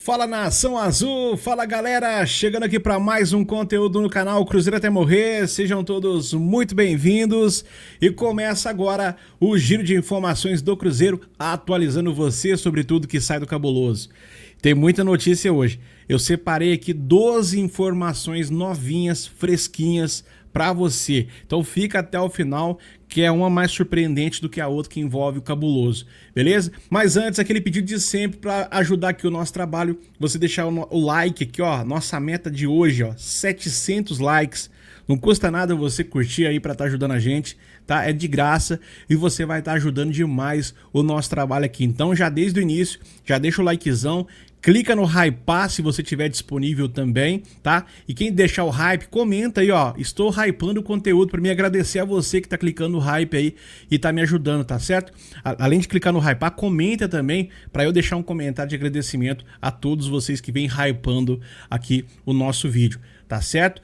Fala Nação Azul, fala galera, chegando aqui para mais um conteúdo no canal Cruzeiro até morrer, sejam todos muito bem-vindos e começa agora o giro de informações do Cruzeiro, atualizando você sobre tudo que sai do cabuloso. Tem muita notícia hoje, eu separei aqui 12 informações novinhas, fresquinhas para você, então fica até o final que é uma mais surpreendente do que a outra que envolve o cabuloso, beleza? Mas antes, aquele pedido de sempre para ajudar aqui o nosso trabalho, você deixar o like aqui, ó, nossa meta de hoje, ó, 700 likes, não custa nada você curtir aí para estar ajudando a gente, tá? É de graça e você vai estar ajudando demais o nosso trabalho aqui, então já desde o início, já deixa o likezão, clica no hypar se você tiver disponível também, tá? E quem deixar o hype, comenta aí, ó. Estou hypando o conteúdo para me agradecer a você que tá clicando no hype aí e tá me ajudando, tá certo? Além de clicar no hypar, comenta também para eu deixar um comentário de agradecimento a todos vocês que vêm hypando aqui o nosso vídeo, tá certo?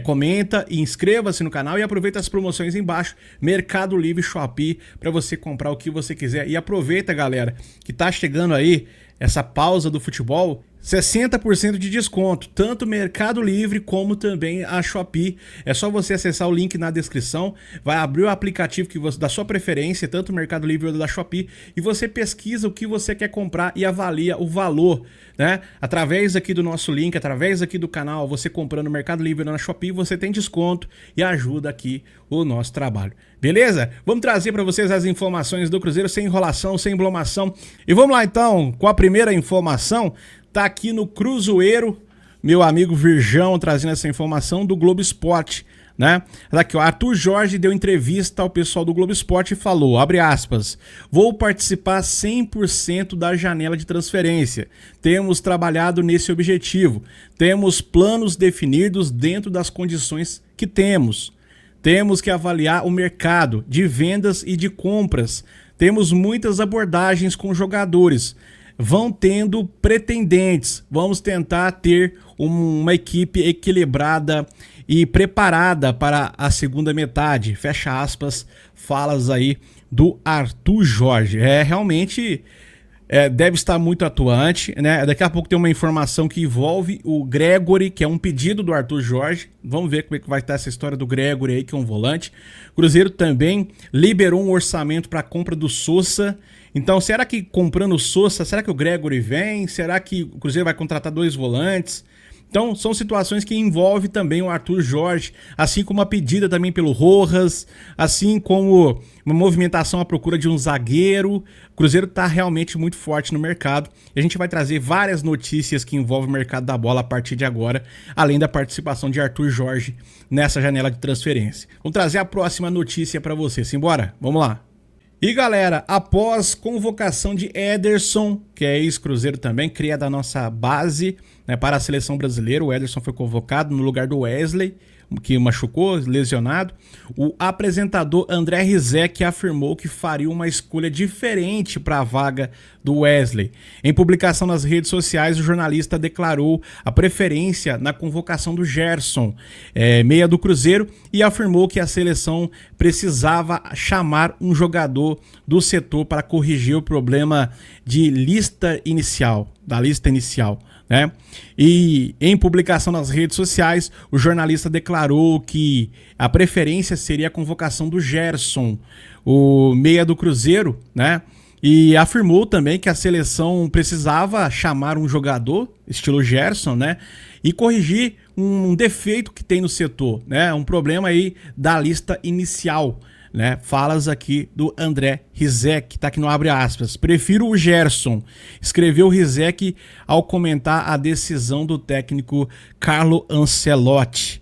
Comenta e inscreva-se no canal e aproveita as promoções embaixo, Mercado Livre, Shopee, para você comprar o que você quiser. E aproveita, galera, que tá chegando aí essa pausa do futebol, 60% de desconto, tanto Mercado Livre como também a Shopee. É só você acessar o link na descrição, vai abrir o aplicativo que você, da sua preferência, tanto o Mercado Livre ou da Shopee, e você pesquisa o que você quer comprar e avalia o valor, né? Através aqui do nosso link, através aqui do canal, você comprando no Mercado Livre ou na Shopee, você tem desconto e ajuda aqui o nosso trabalho. Beleza? Vamos trazer para vocês as informações do Cruzeiro sem enrolação, sem emblomação. E vamos lá então com a primeira informação. Tá aqui no Cruzeiro, meu amigo Virgão trazendo essa informação do Globo Esporte, né? Aqui, ó, Arthur Jorge deu entrevista ao pessoal do Globo Esporte e falou, abre aspas, vou participar 100% da janela de transferência. Temos trabalhado nesse objetivo. Temos planos definidos dentro das condições que temos. Temos que avaliar o mercado de vendas e de compras. Temos muitas abordagens com jogadores. Vão tendo pretendentes. Vamos tentar ter uma equipe equilibrada e preparada para a segunda metade. Fecha aspas, falas aí do Arthur Jorge. Realmente deve estar muito atuante, né? Daqui a pouco tem uma informação que envolve o Gregory, que é um pedido do Arthur Jorge. Vamos ver como é que vai estar essa história do Gregory aí, que é um volante. O Cruzeiro também liberou um orçamento para a compra do Sousa. Então, será que comprando o Sousa, será que o Gregory vem? Será que o Cruzeiro vai contratar 2 volantes? Então, são situações que envolvem também o Arthur Jorge, assim como a pedida também pelo Rojas, assim como uma movimentação à procura de um zagueiro. O Cruzeiro está realmente muito forte no mercado e a gente vai trazer várias notícias que envolvem o mercado da bola a partir de agora, além da participação de Arthur Jorge nessa janela de transferência. Vamos trazer a próxima notícia para você. Simbora? Vamos lá. E galera, após convocação de Ederson, que é ex-Cruzeiro também, cria da nossa base, né, para a seleção brasileira, o Ederson foi convocado no lugar do Wesley, que machucou, lesionado. O apresentador André Rizek afirmou que faria uma escolha diferente para a vaga do Wesley. Em publicação nas redes sociais, o jornalista declarou a preferência na convocação do Gerson, meia do Cruzeiro, e afirmou que a seleção precisava chamar um jogador do setor para corrigir o problema de lista inicial, né? E em publicação nas redes sociais, o jornalista declarou que a preferência seria a convocação do Gerson, o meia do Cruzeiro, né? E afirmou também que a seleção precisava chamar um jogador, estilo Gerson, né? E corrigir um defeito que tem no setor, né? Um problema aí da lista inicial, né? Falas aqui do André Rizek, tá aqui no abre aspas. Prefiro o Gerson, escreveu Rizek ao comentar a decisão do técnico Carlo Ancelotti.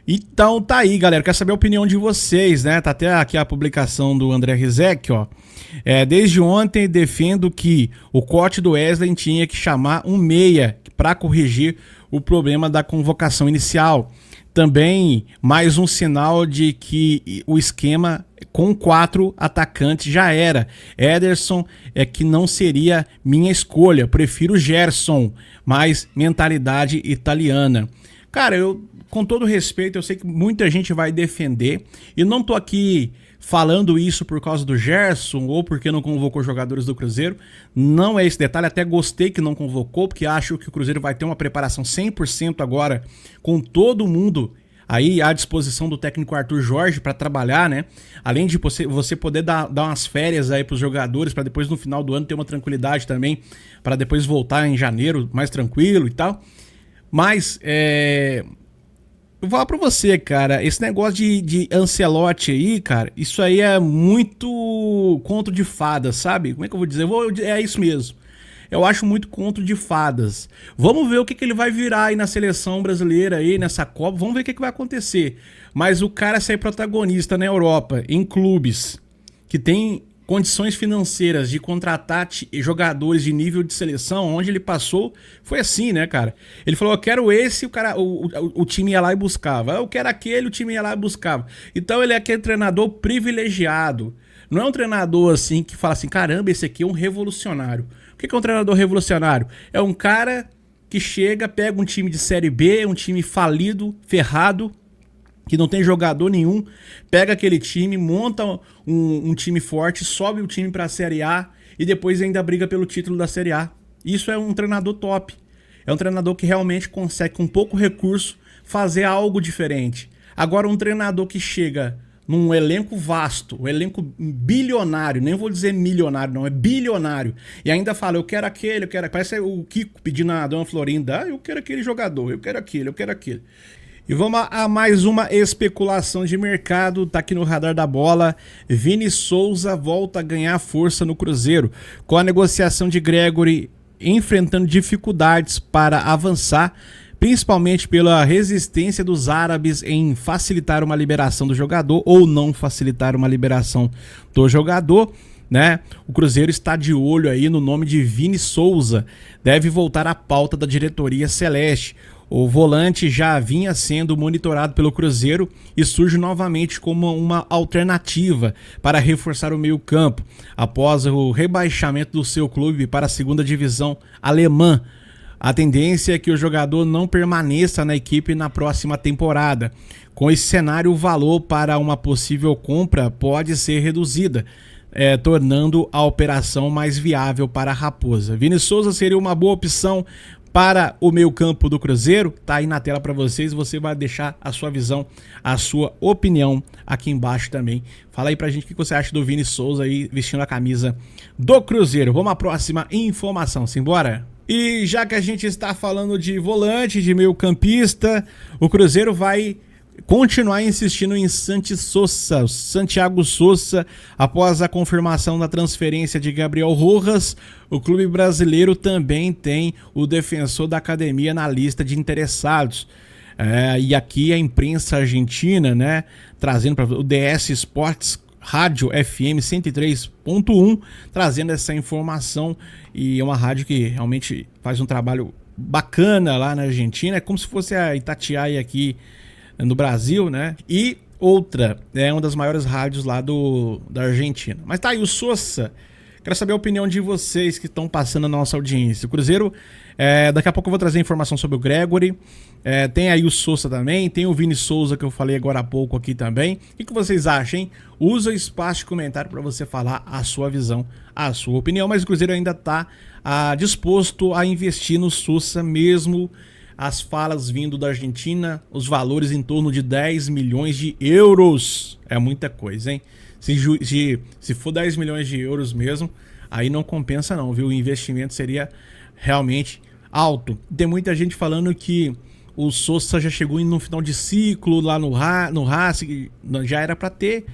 Então tá aí, galera. Quero saber a opinião de vocês, né? Tá até aqui a publicação do André Rizek, ó. Desde ontem defendo que o corte do Wesley tinha que chamar um meia para corrigir o problema da convocação inicial. Também mais um sinal de que o esquema com 4 atacantes já era. Ederson que não seria minha escolha, prefiro Gerson, mais mentalidade italiana. Cara, eu com todo respeito, eu sei que muita gente vai defender e não tô aqui falando isso por causa do Gerson ou porque não convocou jogadores do Cruzeiro. Não é esse detalhe, até gostei que não convocou, porque acho que o Cruzeiro vai ter uma preparação 100% agora com todo mundo aí à disposição do técnico Arthur Jorge para trabalhar, né? Além de você poder dar umas férias aí para os jogadores, para depois no final do ano ter uma tranquilidade também, para depois voltar em janeiro mais tranquilo e tal. Mas, eu vou falar pra você, cara, esse negócio de Ancelotti aí, cara, isso aí é muito conto de fadas, sabe? Como é que eu vou dizer? É isso mesmo. Eu acho muito conto de fadas. Vamos ver o que ele vai virar aí na seleção brasileira, aí nessa Copa. Vamos ver o que vai acontecer. Mas o cara ser protagonista na Europa, em clubes que tem condições financeiras de contratar jogadores de nível de seleção, onde ele passou, foi assim, né, cara? Ele falou, eu quero esse, o time ia lá e buscava. Eu quero aquele, o time ia lá e buscava. Então ele é aquele treinador privilegiado. Não é um treinador assim que fala assim, caramba, esse aqui é um revolucionário. O que é um treinador revolucionário? É um cara que chega, pega um time de Série B, um time falido, ferrado, que não tem jogador nenhum, pega aquele time, monta um time forte, sobe o time para a Série A e depois ainda briga pelo título da Série A. Isso é um treinador top. É um treinador que realmente consegue, com pouco recurso, fazer algo diferente. Agora, um treinador que chega num elenco vasto, um elenco bilionário, nem vou dizer milionário não, é bilionário, e ainda fala, eu quero aquele, parece o Kiko pedindo a Dona Florinda, eu quero aquele jogador, eu quero aquele. E vamos a mais uma especulação de mercado, tá aqui no radar da bola. Vini Souza volta a ganhar força no Cruzeiro, com a negociação de Gregori enfrentando dificuldades para avançar, principalmente pela resistência dos árabes em facilitar uma liberação do jogador ou não facilitar uma liberação do jogador, né? O Cruzeiro está de olho aí no nome de Vini Souza, deve voltar à pauta da diretoria celeste. O volante já vinha sendo monitorado pelo Cruzeiro e surge novamente como uma alternativa para reforçar o meio-campo, após o rebaixamento do seu clube para a segunda divisão alemã. A tendência é que o jogador não permaneça na equipe na próxima temporada. Com esse cenário, o valor para uma possível compra pode ser reduzida, tornando a operação mais viável para a Raposa. Vini Souza seria uma boa opção para o meio-campo do Cruzeiro, tá aí na tela para vocês, você vai deixar a sua visão, a sua opinião aqui embaixo também. Fala aí pra gente o que você acha do Vini Souza aí vestindo a camisa do Cruzeiro. Vamos à próxima informação, simbora? E já que a gente está falando de volante, de meio-campista, o Cruzeiro vai continuar insistindo em Santiago Sousa. Após a confirmação da transferência de Gabriel Rojas, o clube brasileiro também tem o defensor da academia na lista de interessados. E aqui a imprensa argentina, né, trazendo para o DS Sports Rádio FM 103.1, trazendo essa informação, e é uma rádio que realmente faz um trabalho bacana lá na Argentina, é como se fosse a Itatiaia aqui no Brasil, né? E outra, é uma das maiores rádios lá da Argentina. Mas tá aí o Sousa. Quero saber a opinião de vocês que estão passando na nossa audiência. O Cruzeiro, daqui a pouco eu vou trazer informação sobre o Gregori. Tem aí o Sousa também, tem o Vini Souza que eu falei agora há pouco aqui também. O que vocês acham, hein? Usa o espaço de comentário para você falar a sua visão, a sua opinião. Mas o Cruzeiro ainda está disposto a investir no Sousa, mesmo as falas vindo da Argentina, os valores em torno de 10 milhões de euros. É muita coisa, hein? Se for 10 milhões de euros mesmo, aí não compensa não, viu? O investimento seria realmente alto. Tem muita gente falando que o Sousa já chegou no final de ciclo lá no Racing, já era para ter...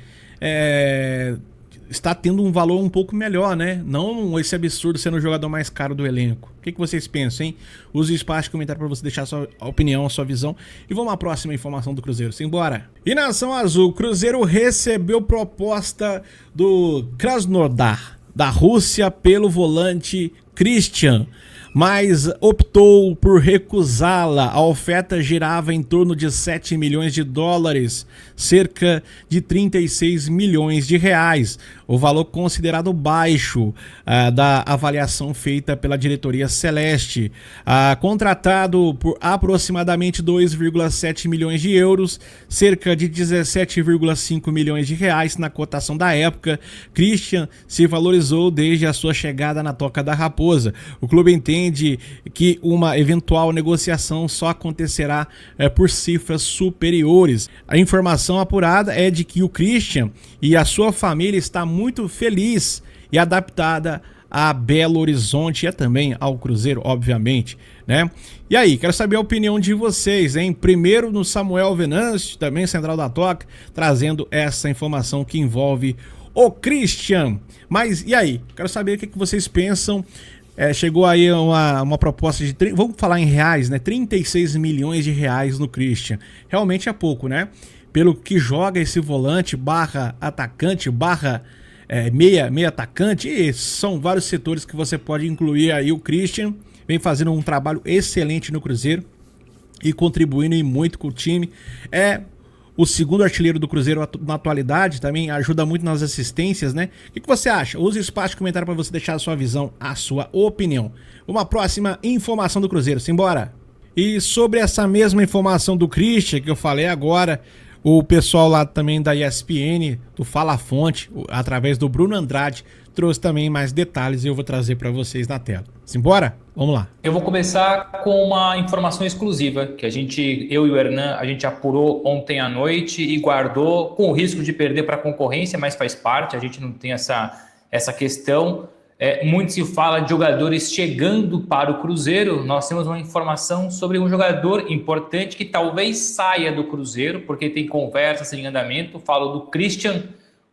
está tendo um valor um pouco melhor, né? Não esse absurdo sendo o jogador mais caro do elenco. O que vocês pensam, hein? Use o espaço de comentário para você deixar a sua opinião, a sua visão. E vamos à próxima informação do Cruzeiro. Simbora! E Nação Azul, Cruzeiro recebeu proposta do Krasnodar da Rússia pelo volante Christian, mas optou por recusá-la. A oferta girava em torno de 7 milhões de dólares, cerca de 36 milhões de reais, o valor considerado baixo da avaliação feita pela diretoria celeste. Contratado por aproximadamente 2,7 milhões de euros, cerca de 17,5 milhões de reais na cotação da época, Christian se valorizou desde a sua chegada na Toca da Raposa. O clube entende que uma eventual negociação só acontecerá por cifras superiores. A informação apurada é de que o Christian e a sua família está muito feliz e adaptada a Belo Horizonte e também ao Cruzeiro, obviamente, né? E aí, quero saber a opinião de vocês, hein? Primeiro no Samuel Venâncio, também Central da Toca, trazendo essa informação que envolve o Christian. Mas e aí? Quero saber o que vocês pensam. Chegou aí uma proposta de, vamos falar em reais, né? 36 milhões de reais no Christian. Realmente é pouco, né? Pelo que joga esse volante, barra atacante, barra meia atacante, e são vários setores que você pode incluir aí. O Christian vem fazendo um trabalho excelente no Cruzeiro e contribuindo muito com o time. É o segundo artilheiro do Cruzeiro na atualidade, também ajuda muito nas assistências, né? O que você acha? Use o espaço de comentário para você deixar a sua visão, a sua opinião. Uma próxima informação do Cruzeiro, simbora! E sobre essa mesma informação do Christian que eu falei agora, o pessoal lá também da ESPN, do Fala Fonte, através do Bruno Andrade, trouxe também mais detalhes e eu vou trazer para vocês na tela. Simbora? Vamos lá. Eu vou começar com uma informação exclusiva que eu e o Hernan, a gente apurou ontem à noite e guardou com o risco de perder para a concorrência, mas faz parte, a gente não tem essa questão. Muito se fala de jogadores chegando para o Cruzeiro. Nós temos uma informação sobre um jogador importante que talvez saia do Cruzeiro, porque tem conversas em andamento. Falo do Christian.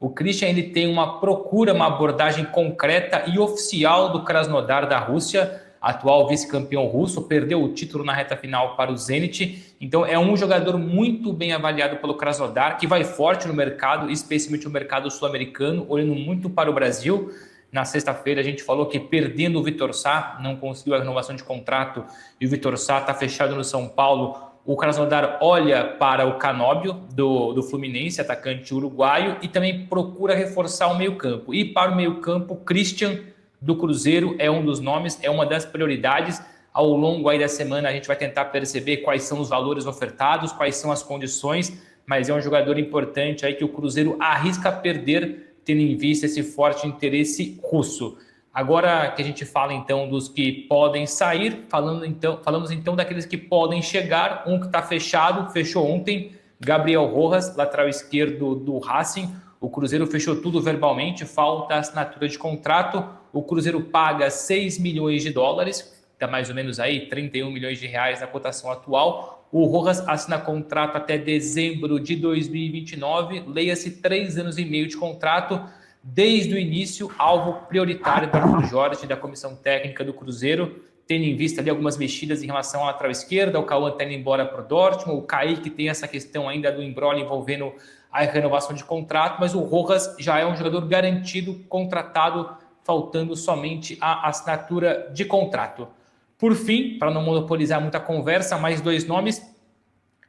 O Christian ele tem uma procura, uma abordagem concreta e oficial do Krasnodar da Rússia, atual vice-campeão russo, perdeu o título na reta final para o Zenit. Então é um jogador muito bem avaliado pelo Krasnodar, que vai forte no mercado, especialmente no mercado sul-americano, olhando muito para o Brasil. Na sexta-feira a gente falou que perdendo o Vitor Sá, não conseguiu a renovação de contrato e o Vitor Sá está fechado no São Paulo. O Krasnodar olha para o Canóbio do Fluminense, atacante uruguaio, e também procura reforçar o meio-campo. E para o meio-campo, Christian do Cruzeiro é um dos nomes, é uma das prioridades. Ao longo aí da semana a gente vai tentar perceber quais são os valores ofertados, quais são as condições, mas é um jogador importante aí que o Cruzeiro arrisca perder, tendo em vista esse forte interesse russo. Agora que a gente fala então dos que podem sair, falamos então daqueles que podem chegar. Um que está fechado, fechou ontem, Gabriel Rojas, lateral esquerdo do Racing. O Cruzeiro fechou tudo verbalmente, falta a assinatura de contrato. O Cruzeiro paga 6 milhões de dólares, está mais ou menos aí 31 milhões de reais na cotação atual. O Rojas assina contrato até dezembro de 2029, leia-se 3 anos e meio de contrato. Desde o início, alvo prioritário do Arthur Jorge, da comissão técnica do Cruzeiro, tendo em vista ali algumas mexidas em relação à lateral esquerda. O Cauã está indo embora para o Dortmund, o Kaique tem essa questão ainda do embrolho envolvendo a renovação de contrato, mas o Rojas já é um jogador garantido, contratado, faltando somente a assinatura de contrato. Por fim, para não monopolizar muita conversa, mais 2 nomes.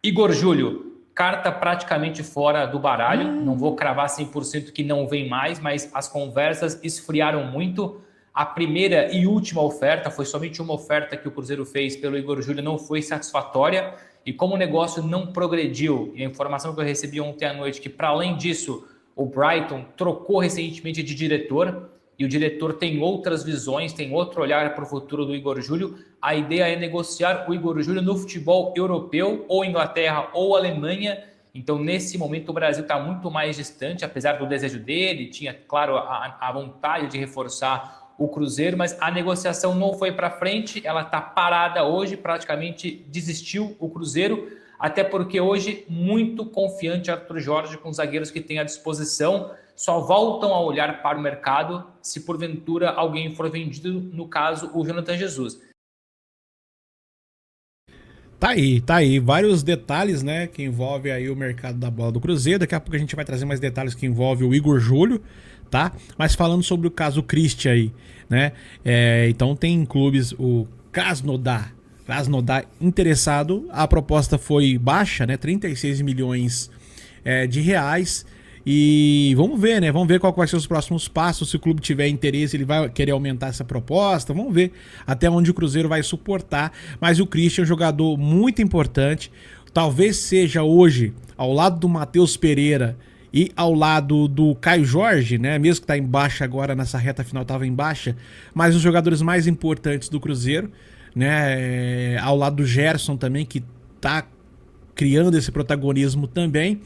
Igor Júlio, carta praticamente fora do baralho. Não vou cravar 100% que não vem mais, mas as conversas esfriaram muito. A primeira e última oferta, foi somente uma oferta que o Cruzeiro fez pelo Igor Júlio, não foi satisfatória. E como o negócio não progrediu, e a informação que eu recebi ontem à noite, que para além disso, o Brighton trocou recentemente de diretor, e o diretor tem outras visões, tem outro olhar para o futuro do Igor Júlio. A ideia é negociar o Igor Júlio no futebol europeu, ou Inglaterra ou Alemanha. Então, nesse momento, o Brasil está muito mais distante, apesar do desejo dele, tinha, claro, a vontade de reforçar o Cruzeiro, mas a negociação não foi para frente, ela está parada hoje, praticamente desistiu o Cruzeiro, até porque hoje, muito confiante Arthur Jorge com os zagueiros que tem à disposição, só voltam a olhar para o mercado se porventura alguém for vendido, no caso o Jonathan Jesus. Tá aí, vários detalhes, né, que envolve aí o mercado da bola do Cruzeiro. Daqui a pouco a gente vai trazer mais detalhes que envolve o Igor Júlio, tá? Mas falando sobre o caso Christian aí, né? Então tem clubes, o Krasnodar interessado, a proposta foi baixa, né? 36 milhões de reais. E vamos ver, né? Vamos ver qual vai ser os próximos passos. Se o clube tiver interesse, ele vai querer aumentar essa proposta. Vamos ver até onde o Cruzeiro vai suportar. Mas o Christian é um jogador muito importante. Talvez seja hoje, ao lado do Matheus Pereira e ao lado do Caio Jorge, né? Mesmo que tá em baixa agora, nessa reta final estava em baixa, mas os jogadores mais importantes do Cruzeiro, né? Ao lado do Gerson também, que tá criando esse protagonismo também.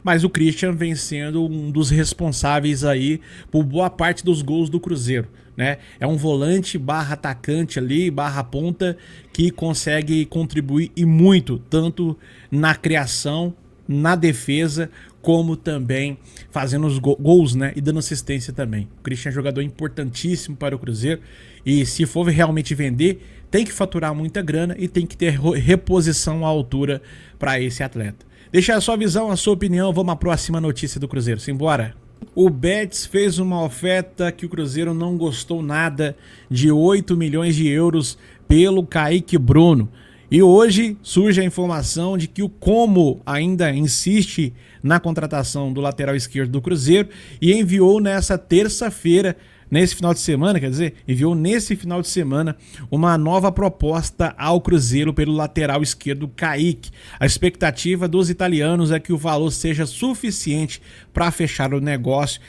Mas o Christian vem sendo um dos responsáveis aí por boa parte dos gols do Cruzeiro, né? É um volante barra atacante ali, barra ponta, que consegue contribuir e muito, tanto na criação, na defesa, como também fazendo os gols, né? E dando assistência também. O Christian é um jogador importantíssimo para o Cruzeiro e se for realmente vender, tem que faturar muita grana e tem que ter reposição à altura para esse atleta. Deixa a sua visão, a sua opinião. Vamos à próxima notícia do Cruzeiro. Simbora. O Betis fez uma oferta que o Cruzeiro não gostou nada, de 8 milhões de euros pelo Kaique Bruno. E hoje surge a informação de que o Como ainda insiste na contratação do lateral esquerdo do Cruzeiro e enviou nessa terça-feira, nesse final de semana, quer dizer, enviou nesse final de semana uma nova proposta ao Cruzeiro pelo lateral esquerdo Kaique. A expectativa dos italianos é que o valor seja suficiente para fechar o negócio.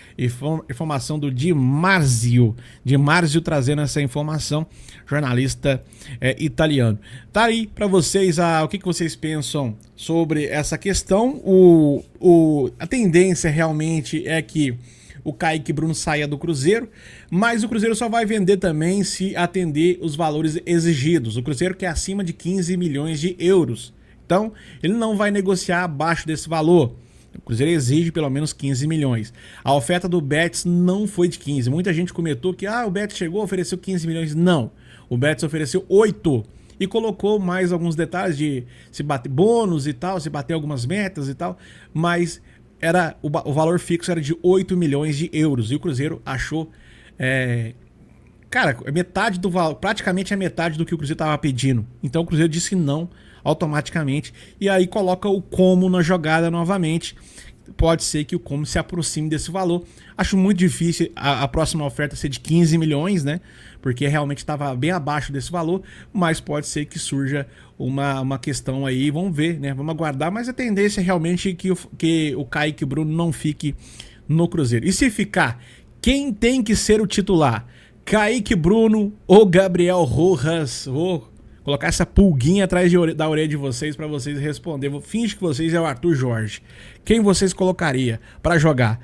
Informação do Di Marzio trazendo essa informação, jornalista italiano. Tá aí para vocês o que vocês pensam sobre essa questão. A tendência realmente é que o Kaique Bruno saia do Cruzeiro, mas o Cruzeiro só vai vender também se atender os valores exigidos. O Cruzeiro quer acima de 15 milhões de euros. Então, ele não vai negociar abaixo desse valor. O Cruzeiro exige pelo menos 15 milhões. A oferta do Betis não foi de 15. Muita gente comentou que o Betis chegou, ofereceu 15 milhões. Não. O Betis ofereceu 8. E colocou mais alguns detalhes de se bater bônus e tal, se bater algumas metas e tal, mas o valor fixo era de 8 milhões de euros. E o Cruzeiro achou, metade do valor, praticamente a metade do que o Cruzeiro estava pedindo. Então o Cruzeiro disse não automaticamente. E aí coloca o Como na jogada novamente. Pode ser que o Como se aproxime desse valor. Acho muito difícil a próxima oferta ser de 15 milhões, né? Porque realmente estava bem abaixo desse valor, mas pode ser que surja uma questão aí, vamos ver, né? Vamos aguardar, mas a tendência é realmente que o Kaique Bruno não fique no Cruzeiro. E se ficar, quem tem que ser o titular? Kaique Bruno ou Gabriel Rojas? Vou colocar essa pulguinha atrás da orelha de vocês para vocês responder. Finge que vocês é o Arthur Jorge. Quem vocês colocaria para jogar?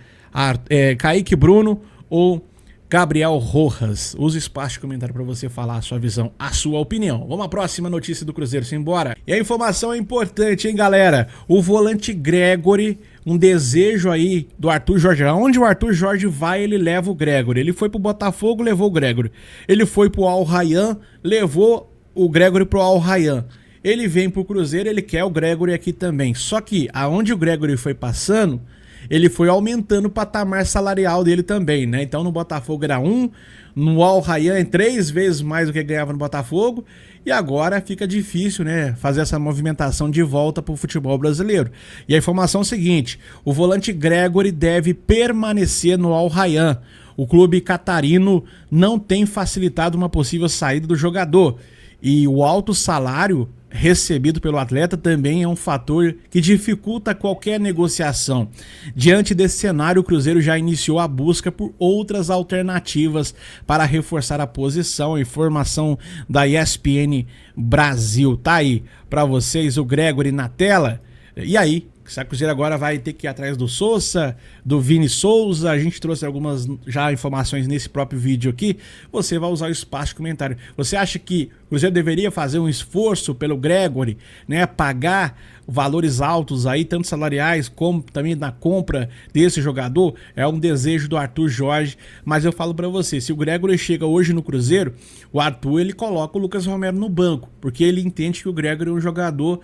Kaique Bruno ou Gabriel Rojas? Use o espaço de comentário para você falar a sua visão, a sua opinião. Vamos à próxima notícia do Cruzeiro, simbora. E a informação é importante, hein, galera? O volante Gregory, um desejo aí do Arthur Jorge. Onde o Arthur Jorge vai, ele leva o Gregory. Ele foi pro Botafogo, levou o Gregory. Ele foi pro Al Rayyan, levou o Gregory pro Al Rayyan. Ele vem pro Cruzeiro, ele quer o Gregory aqui também. Só que aonde o Gregory foi passando, ele foi aumentando o patamar salarial dele também, né? Então no Botafogo era 1, no Al Rayyan 3 vezes mais do que ganhava no Botafogo, e agora fica difícil, né, fazer essa movimentação de volta para o futebol brasileiro. E a informação é o seguinte: o volante Gregory deve permanecer no Al Rayyan. O clube catarino não tem facilitado uma possível saída do jogador, e o alto salário recebido pelo atleta também é um fator que dificulta qualquer negociação. Diante desse cenário, o Cruzeiro já iniciou a busca por outras alternativas para reforçar a posição. Informação da ESPN Brasil. Tá aí para vocês o Gregory na tela. E aí, o Cruzeiro agora vai ter que ir atrás do Sousa, do Vini Souza. A gente trouxe algumas já informações nesse próprio vídeo aqui. Você vai usar o espaço de comentário. Você acha que o Cruzeiro deveria fazer um esforço pelo Gregory, né? Pagar valores altos aí, tanto salariais como também na compra desse jogador? É um desejo do Arthur Jorge, mas eu falo pra você, se o Gregory chega hoje no Cruzeiro, o Arthur, ele coloca o Lucas Romero no banco, porque ele entende que o Gregory é um jogador,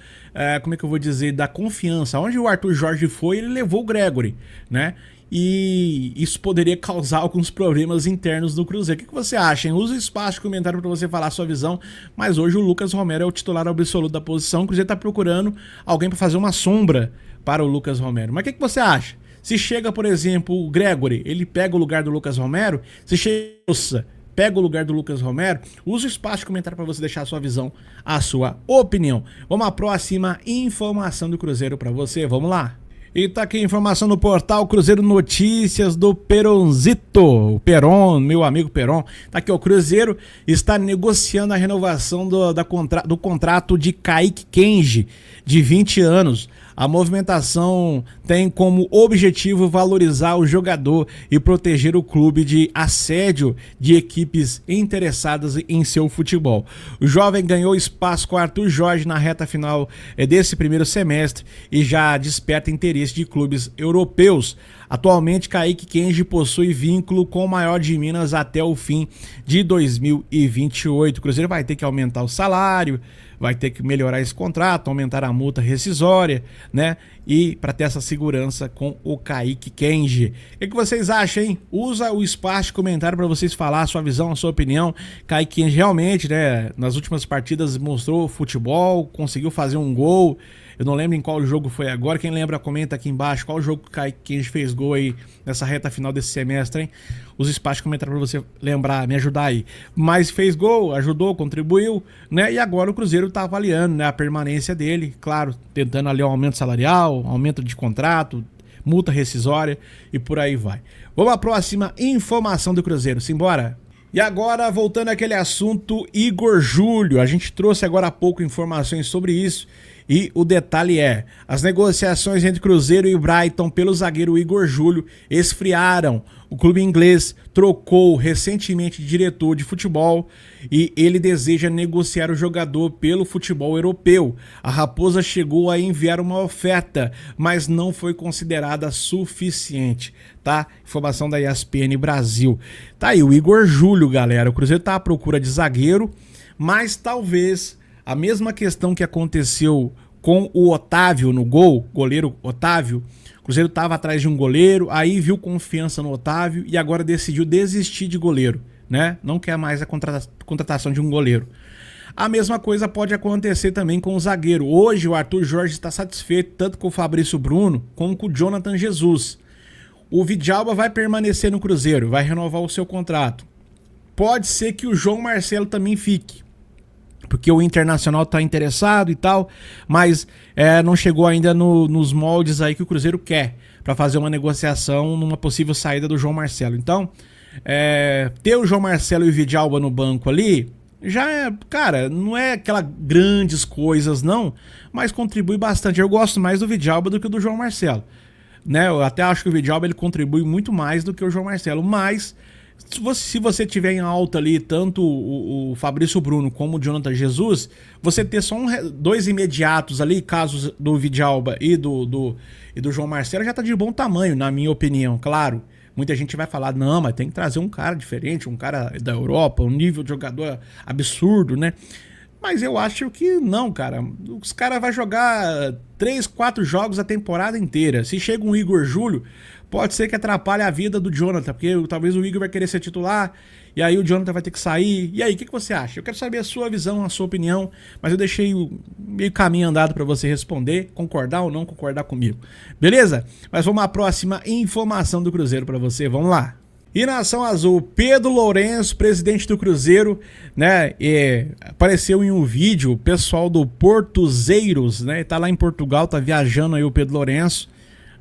como é que eu vou dizer, da confiança. Onde o Arthur Jorge foi, ele levou o Gregory, né? e isso poderia causar alguns problemas internos do Cruzeiro. O que você acha, hein? Usa o espaço de comentário para você falar a sua visão, mas hoje o Lucas Romero é o titular absoluto da posição. O Cruzeiro está procurando alguém para fazer uma sombra para o Lucas Romero. Mas o que você acha? Se chega, por exemplo, o Gregory, ele pega o lugar do Lucas Romero. Se chega, pega o lugar do Lucas Romero. Usa o espaço de comentário para você deixar a sua visão, a sua opinião. Vamos à próxima informação do Cruzeiro para você. Vamos lá. E tá aqui a informação do portal Cruzeiro Notícias do Peronzito. O Peron, meu amigo Peron. Tá aqui, o Cruzeiro está negociando a renovação do contrato de Kaique Kenji, de 20 anos. A movimentação tem como objetivo valorizar o jogador e proteger o clube de assédio de equipes interessadas em seu futebol. O jovem ganhou espaço com Arthur Jorge na reta final desse primeiro semestre e já desperta interesse de clubes europeus. Atualmente, Kaique Kenji possui vínculo com o maior de Minas até o fim de 2028. O Cruzeiro vai ter que aumentar o salário, vai ter que melhorar esse contrato, aumentar a multa rescisória, né? E para ter essa segurança com o Kaique Kenji. O que vocês acham, hein? Usa o espaço de comentário para vocês falar a sua visão, a sua opinião. Kaique Kenji realmente, né, nas últimas partidas mostrou futebol, conseguiu fazer um gol. Eu não lembro em qual jogo foi agora. Quem lembra, comenta aqui embaixo qual jogo que o Kaique Kenji fez gol aí nessa reta final desse semestre, hein? Usa espaço de comentário para você lembrar, me ajudar aí. Mas fez gol, ajudou, contribuiu, né? E agora o Cruzeiro tá avaliando, né, a permanência dele, claro, tentando ali um aumento salarial, aumento de contrato, multa rescisória e por aí vai. Vamos à próxima informação do Cruzeiro, simbora! E agora, voltando àquele assunto, Igor Júlio. A gente trouxe agora há pouco informações sobre isso. E o detalhe é, as negociações entre Cruzeiro e Brighton pelo zagueiro Igor Júlio esfriaram. O clube inglês trocou recentemente de diretor de futebol e ele deseja negociar o jogador pelo futebol europeu. A Raposa chegou a enviar uma oferta, mas não foi considerada suficiente, tá? Informação da ESPN Brasil. Tá aí o Igor Júlio, galera. O Cruzeiro tá à procura de zagueiro, mas talvez a mesma questão que aconteceu com o Otávio no gol, goleiro Otávio. O Cruzeiro estava atrás de um goleiro, aí viu confiança no Otávio e agora decidiu desistir de goleiro, né? Não quer mais a contratação de um goleiro. A mesma coisa pode acontecer também com o zagueiro. Hoje o Arthur Jorge está satisfeito tanto com o Fabrício Bruno como com o Jonathan Jesus. O Vidalba vai permanecer no Cruzeiro, vai renovar o seu contrato. Pode ser que o João Marcelo também fique, porque o Internacional está interessado e tal, mas não chegou ainda nos moldes aí que o Cruzeiro quer para fazer uma negociação numa possível saída do João Marcelo. Então, ter o João Marcelo e o Vidalba no banco ali, já é, cara, não é aquelas grandes coisas não, mas contribui bastante. Eu gosto mais do Vidalba do que do João Marcelo, né? Eu até acho que o Vidalba ele contribui muito mais do que o João Marcelo, mas se você tiver em alta ali tanto o Fabrício Bruno como o Jonathan Jesus, você ter só dois imediatos ali, casos do Vidalba e do João Marcelo, já tá de bom tamanho, na minha opinião. Claro, muita gente vai falar, não, mas tem que trazer um cara diferente, um cara da Europa, um nível de jogador absurdo, né? Mas eu acho que não, cara. Os caras vão jogar 3, 4 jogos a temporada inteira. Se chega um Igor Júlio, pode ser que atrapalhe a vida do Jonathan, porque talvez o Igor vai querer ser titular, e aí o Jonathan vai ter que sair. E aí, o que você acha? Eu quero saber a sua visão, a sua opinião, mas eu deixei meio caminho andado para você responder, concordar ou não concordar comigo. Beleza? Mas vamos à próxima informação do Cruzeiro para você. Vamos lá. E Nação Azul, Pedro Lourenço, presidente do Cruzeiro, né, apareceu em um vídeo, o pessoal do Portuzeiros, né, tá lá em Portugal, tá viajando aí o Pedro Lourenço,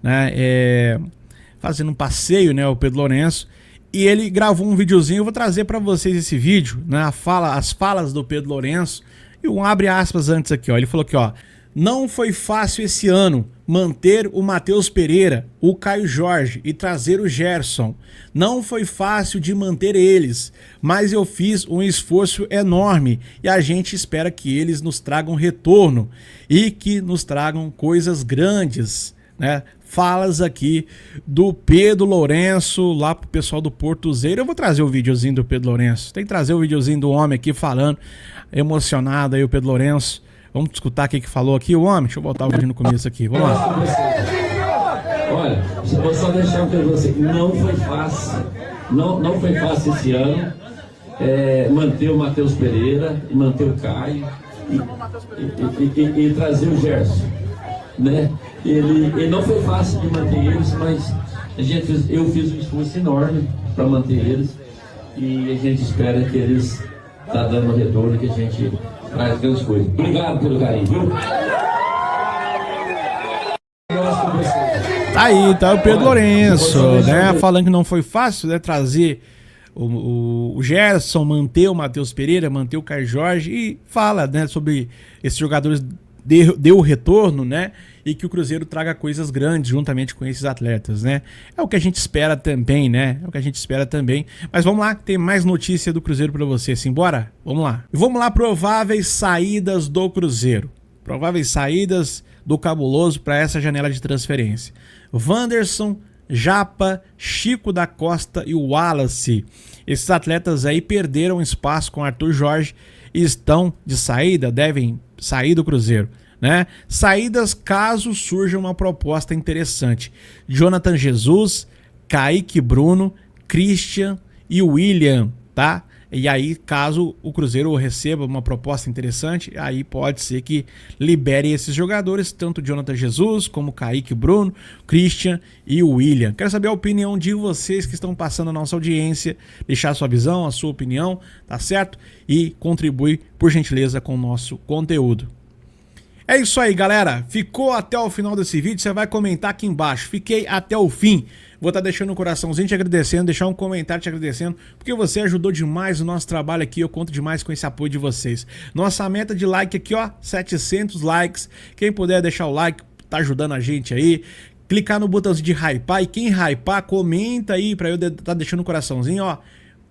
né, fazendo um passeio, né, o Pedro Lourenço, e ele gravou um videozinho, eu vou trazer para vocês esse vídeo, né, as falas do Pedro Lourenço, e um abre aspas antes aqui, ó, ele falou aqui, ó: não foi fácil esse ano manter o Matheus Pereira, o Caio Jorge e trazer o Gerson. Não foi fácil de manter eles, mas eu fiz um esforço enorme e a gente espera que eles nos tragam retorno e que nos tragam coisas grandes, né? Falas aqui do Pedro Lourenço lá pro pessoal do Portuzeiro. Eu vou trazer o videozinho do Pedro Lourenço. Tem que trazer o videozinho do homem aqui falando, emocionado aí o Pedro Lourenço. Vamos escutar o que falou aqui o homem. Deixa eu botar o vídeo no começo aqui. Vamos lá. Olha, vou só deixar uma coisa pra você. Não foi fácil. Não foi fácil esse ano. Manter o Matheus Pereira, manter o Caio e trazer o Gerson, né? Ele não foi fácil de manter eles, mas eu fiz um esforço enorme para manter eles e a gente espera que eles tá dando retorno, que a gente traz grandes coisas. Obrigado pelo carinho, viu? Tá aí, tá o Pedro Lourenço, né? Falando que não foi fácil, né? Trazer o Gerson, manter o Matheus Pereira, manter o Caio Jorge e fala, né, sobre esses jogadores deu o retorno, né? E que o Cruzeiro traga coisas grandes juntamente com esses atletas, né? É o que a gente espera também, né? É o que a gente espera também. Mas vamos lá, tem mais notícia do Cruzeiro pra você. Simbora? Vamos lá. E vamos lá, prováveis saídas do Cruzeiro. Prováveis saídas do Cabuloso para essa janela de transferência. Wanderson, Japa, Chico da Costa e o Wallace. Esses atletas aí perderam espaço com Arthur Jorge e estão de saída, devem sair do Cruzeiro, né? Saídas caso surja uma proposta interessante. Jonathan Jesus, Kaique Bruno, Christian e William, tá? E aí, caso o Cruzeiro receba uma proposta interessante, aí pode ser que libere esses jogadores, tanto Jonathan Jesus, como Kaique Bruno, Christian e o William. Quero saber a opinião de vocês que estão passando a nossa audiência, deixar a sua visão, a sua opinião, tá certo? E contribui, por gentileza, com o nosso conteúdo. É isso aí, galera. Ficou até o final desse vídeo, você vai comentar aqui embaixo. Fiquei até o fim. Vou estar deixando um coraçãozinho te agradecendo, deixar um comentário te agradecendo, porque você ajudou demais o nosso trabalho aqui, eu conto demais com esse apoio de vocês. Nossa meta de like aqui, ó, 700 likes. Quem puder deixar o like, tá ajudando a gente aí. Clicar no botãozinho de hypar e quem hypar, comenta aí pra eu estar deixando um coraçãozinho, ó.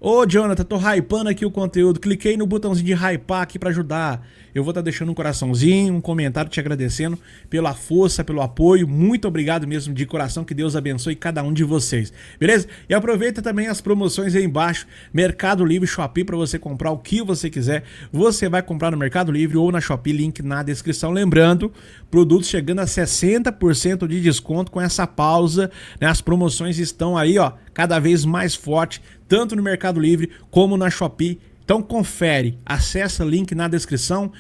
Ô, Jonathan, tô hypando aqui o conteúdo, cliquei no botãozinho de hypar aqui pra ajudar. Eu vou estar deixando um coraçãozinho, um comentário te agradecendo pela força, pelo apoio. Muito obrigado mesmo de coração, que Deus abençoe cada um de vocês, beleza? E aproveita também as promoções aí embaixo, Mercado Livre, Shopee, para você comprar o que você quiser. Você vai comprar no Mercado Livre ou na Shopee, link na descrição. Lembrando, produtos chegando a 60% de desconto com essa pausa, né? As promoções estão aí, ó, cada vez mais forte, tanto no Mercado Livre como na Shopee. Então confere, acessa o link na descrição,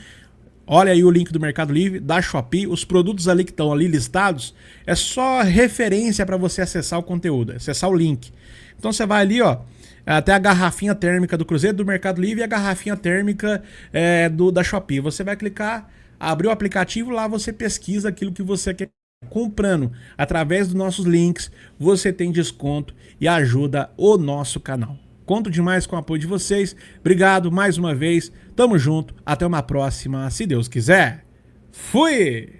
olha aí o link do Mercado Livre, da Shopee, os produtos ali que estão ali listados, é só referência para você acessar o conteúdo, acessar o link. Então você vai ali, ó, até a garrafinha térmica do Cruzeiro, do Mercado Livre e a garrafinha térmica da Shopee. Você vai clicar, abrir o aplicativo, lá você pesquisa aquilo que você quer. Comprando através dos nossos links, você tem desconto e ajuda o nosso canal. Conto demais com o apoio de vocês. Obrigado mais uma vez. Tamo junto. Até uma próxima, se Deus quiser. Fui!